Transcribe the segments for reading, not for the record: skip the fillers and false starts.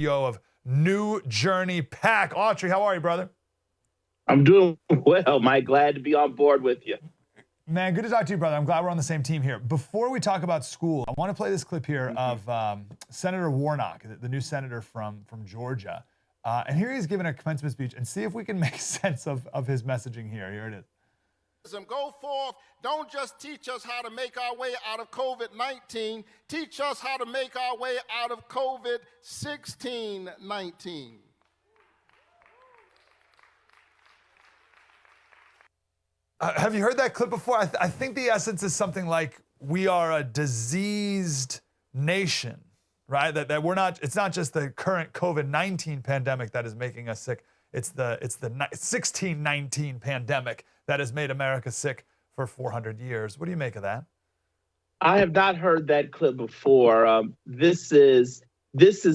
CEO of New Journey Pack. Autry, how are you, brother? I'm doing well, Mike. Glad to be on board with you. Man, good to talk to you, brother. I'm glad we're on the same team here. Before we talk about school, I want to play this clip here of Senator Warnock, the new senator from Georgia. And here he's giving a commencement speech, and see if we can make sense of his messaging here. Here it is. Go forth. Don't just teach us how to make our way out of COVID-19. Teach us how to make our way out of COVID-16-19. Have you heard that clip before? I think the essence is something like, we are a diseased nation, right? That we're not, it's not just the current COVID-19 pandemic that is making us sick. It's the 1619 pandemic that has made America sick for 400 years. What do you make of that? I have not heard that clip before. This is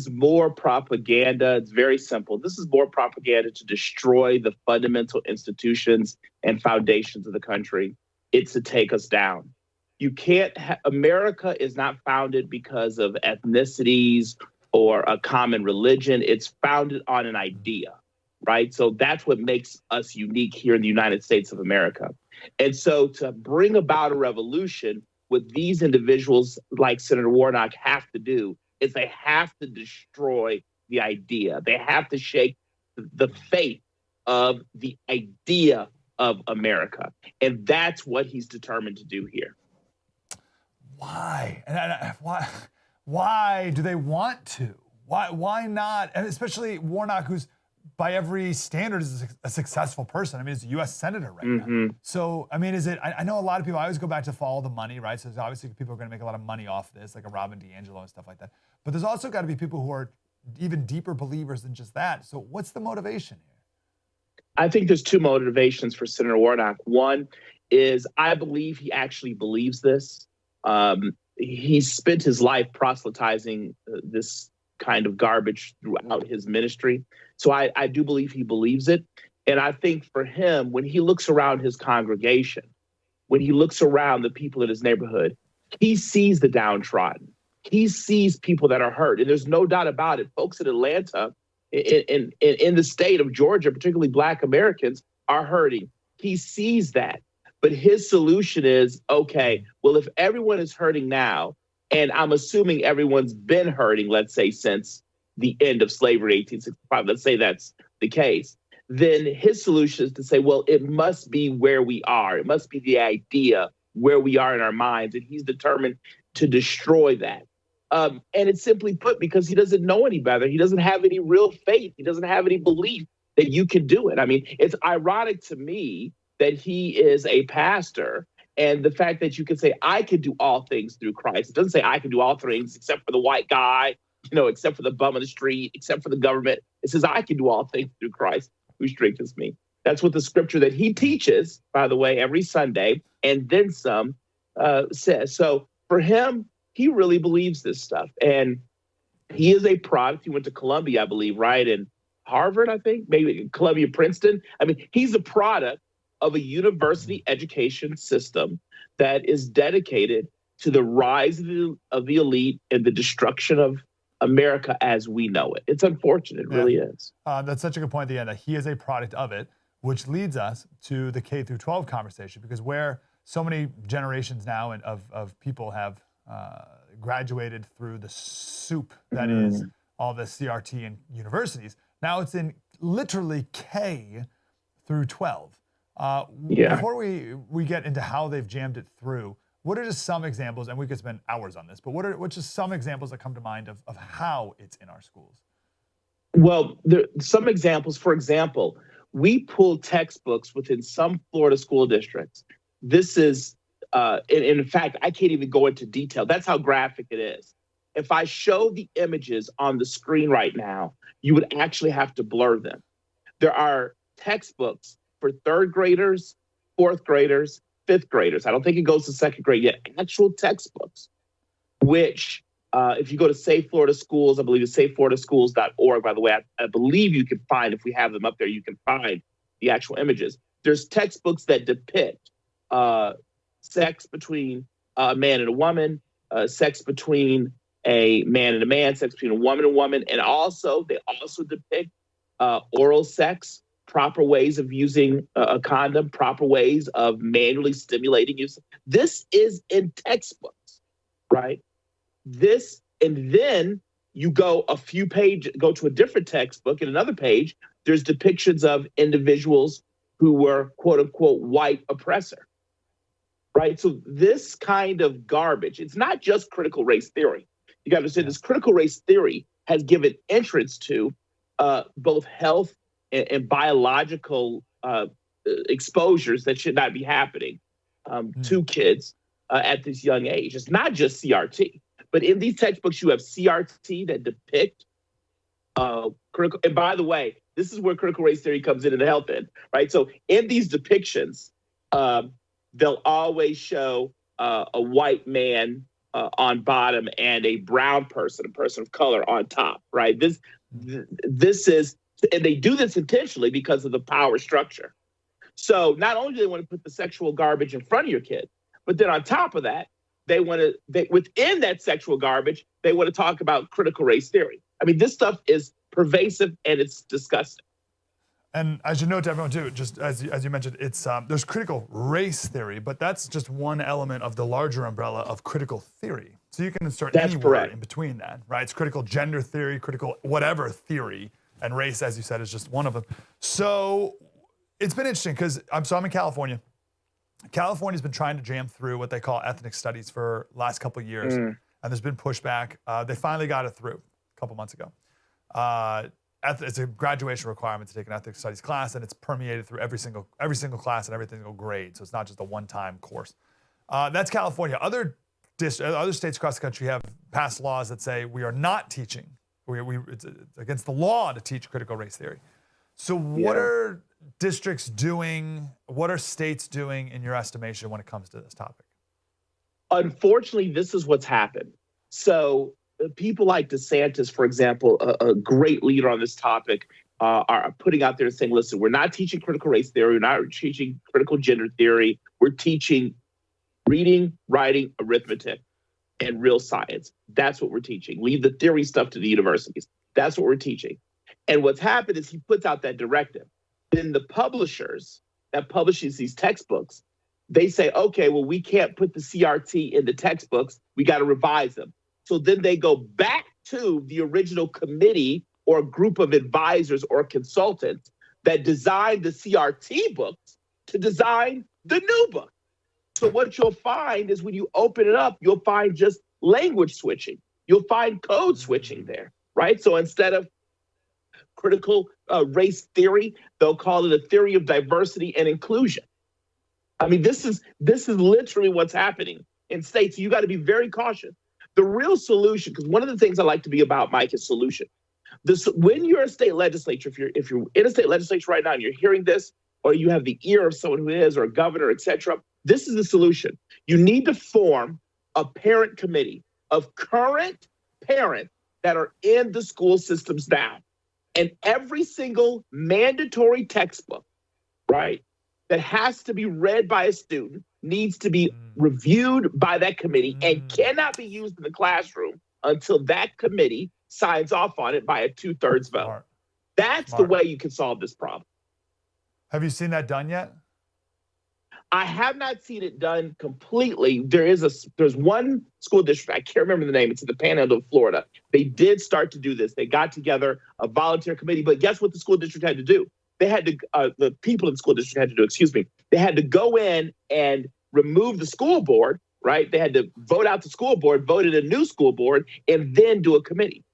more propaganda. It's very simple. This is more propaganda to destroy the fundamental institutions and foundations of the country. It's to take us down. You can't, America is not founded because of ethnicities or a common religion. It's founded on an idea, right? So that's what makes us unique here in the United States of America. And so to bring about a revolution, what these individuals like Senator Warnock have to do is they have to destroy the idea. They have to shake the faith of the idea of America. And that's what he's determined to do here. Why? And why do they want to? Why not? And especially Warnock, who's by every standard is a successful person. I mean, he's a U.S. senator right now. So, I mean, is it, I know a lot of people, I always go back to follow the money, right? So there's obviously people are going to make a lot of money off this, like a Robin DiAngelo and stuff like that. But there's also got to be people who are even deeper believers than just that. So what's the motivation here? I think there's two motivations for Senator Warnock. One is I believe he actually believes this. He spent his life proselytizing this kind of garbage throughout his ministry. So I do believe he believes it. And I think for him, when he looks around his congregation, when he looks around the people in his neighborhood, he sees the downtrodden. He sees people that are hurt. And there's no doubt about it. Folks in Atlanta, in the state of Georgia, particularly Black Americans, are hurting. He sees that. But his solution is, okay, well, if everyone is hurting now, and I'm assuming everyone's been hurting, let's say, since the end of slavery, 1865, let's say that's the case, then his solution is to say, well, it must be where we are. It must be the idea where we are in our minds. And he's determined to destroy that. And it's simply put, because he doesn't know any better. He doesn't have any real faith. He doesn't have any belief that you can do it. I mean, it's ironic to me that he is a pastor, and the fact that you can say, I can do all things through Christ. It doesn't say I can do all things except for the white guy, except for the bum on the street, except for the government. It says, I can do all things through Christ who strengthens me. That's what the scripture that he teaches, by the way, every Sunday, and then some, says. So for him, he really believes this stuff. And he is a product. He went to Columbia, I believe, right? And Harvard, I think, maybe Columbia, Princeton. I mean, he's a product of a university education system that is dedicated to the rise of the elite and the destruction of America as we know it. It's unfortunate, it really is. That's such a good point at the end, that he is a product of it, which leads us to the K through 12 conversation, because where so many generations now of people have graduated through the soup that is all the CRT and universities, now it's in literally K through 12. Before we get into how they've jammed it through, what are just some examples, and we could spend hours on this, but what's just some examples that come to mind of how it's in our schools? Well, some examples. For example, we pull textbooks within some Florida school districts. This is, in fact, I can't even go into detail. That's how graphic it is. If I show the images on the screen right now, you would actually have to blur them. There are textbooks for third graders, fourth graders, fifth graders. I don't think it goes to second grade yet. Actual textbooks, which if you go to Save Florida Schools, I believe it's savefloridaschools.org, by the way, I believe you can find, if we have them up there, you can find the actual images. There's textbooks that depict sex between a man and a woman, sex between a man and a man, sex between a woman and a woman, and they also depict oral sex, proper ways of using a condom, proper ways of manually stimulating use. This is in textbooks, right? And then you go go to a different textbook, in another page, there's depictions of individuals who were quote unquote white oppressor, right? So this kind of garbage, it's not just critical race theory. You got to understand this critical race theory has given entrance to both health and biological exposures that should not be happening to kids at this young age. It's not just CRT, but in these textbooks, you have CRT that depict critical. And by the way, this is where critical race theory comes in the health end, right? So in these depictions, they'll always show a white man on bottom and a brown person, a person of color on top, right? This is, and they do this intentionally because of the power structure. So not only do they want to put the sexual garbage in front of your kid, but then on top of that, within that sexual garbage, they want to talk about critical race theory. I mean, this stuff is pervasive and it's disgusting. And as you know to everyone too, just as you mentioned, it's there's critical race theory, but that's just one element of the larger umbrella of critical theory. So you can insert anywhere in between that, right? It's critical gender theory, critical whatever theory, and race, as you said, is just one of them. So it's been interesting because I'm in California. California's been trying to jam through what they call ethnic studies for the last couple of years, and there's been pushback. They finally got it through a couple months ago. It's a graduation requirement to take an ethnic studies class, and it's permeated through every single class and every single grade. So it's not just a one-time course. That's California. Other states across the country have passed laws that say we are not teaching. It's against the law to teach critical race theory. So what are districts doing? What are states doing, in your estimation, when it comes to this topic? Unfortunately, this is what's happened. So people like DeSantis, for example, a great leader on this topic, are putting out there saying, listen, we're not teaching critical race theory. We're not teaching critical gender theory. We're teaching reading, writing, arithmetic, and real science. That's what we're teaching. Leave the theory stuff to the universities. That's what we're teaching. And what's happened is he puts out that directive. Then the publishers that publishes these textbooks, they say, okay, well, we can't put the CRT in the textbooks. We got to revise them. So then they go back to the original committee or group of advisors or consultants that designed the CRT books to design the new book. So what you'll find is when you open it up, you'll find just language switching. You'll find code switching there, right? So instead of critical race theory, they'll call it a theory of diversity and inclusion. I mean, this is literally what's happening in states. You got to be very cautious. The real solution, because one of the things I like to be about, Mike, is solution. When you're a state legislature, if you're in a state legislature right now and you're hearing this, or you have the ear of someone who is, or a governor, et cetera, this is the solution. You need to form a parent committee of current parents that are in the school systems now. And every single mandatory textbook, right, that has to be read by a student needs to be reviewed by that committee and cannot be used in the classroom until that committee signs off on it by a 2/3 vote. That's the way you can solve this problem. Have you seen that done yet? I have not seen it done completely. There's one school district, I can't remember the name, it's in the panhandle of Florida. They did start to do this. They got together a volunteer committee, but guess what the school district had to do? They had to, the people in the school district had to do, they had to go in and remove the school board, right? They had to vote out the school board, voted a new school board, and then do a committee.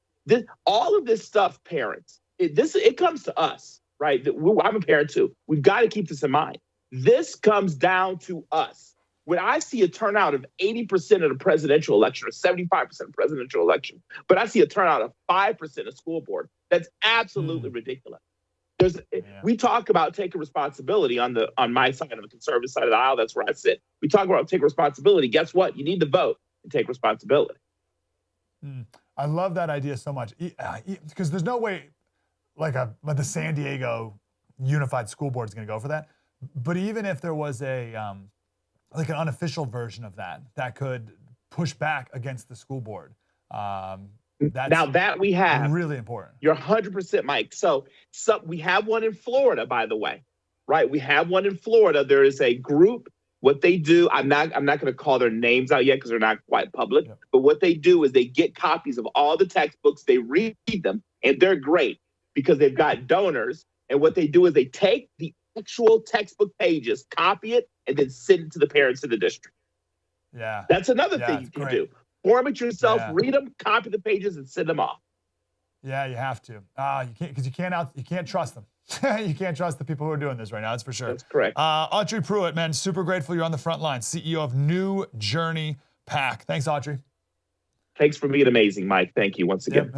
All of this stuff, parents, it comes to us, right? I'm a parent too. We've got to keep this in mind. This comes down to us. When I see a turnout of 80% of the presidential election or 75% of presidential election, but I see a turnout of 5% of school board, that's absolutely ridiculous. We talk about taking responsibility on my side, on the conservative side of the aisle. That's where I sit. We talk about taking responsibility. Guess what? You need to vote and take responsibility. I love that idea so much because there's no way like the San Diego Unified School Board is going to go for that. But even if there was like an unofficial version of that could push back against the school board, That's now that we have, really important. you're 100% Mike. So we have one in Florida, by the way, right? We have one in Florida. There is a group. What they do, I'm not going to call their names out yet because they're not quite public. Yep. But what they do is they get copies of all the textbooks, they read them, and they're great because they've got donors. And what they do is they take the actual textbook pages, copy it, and then send it to the parents of the district. Yeah, That's another thing you can do. Form it yourself, read them, copy the pages, and send them off. Yeah, you have to. You can't, because you can't trust them. You can't trust the people who are doing this right now. That's for sure. That's correct. Autry Pruitt, man, super grateful you're on the front line. CEO of New Journey Pack. Thanks, Autry. Thanks for being amazing, Mike. Thank you once again. Yep.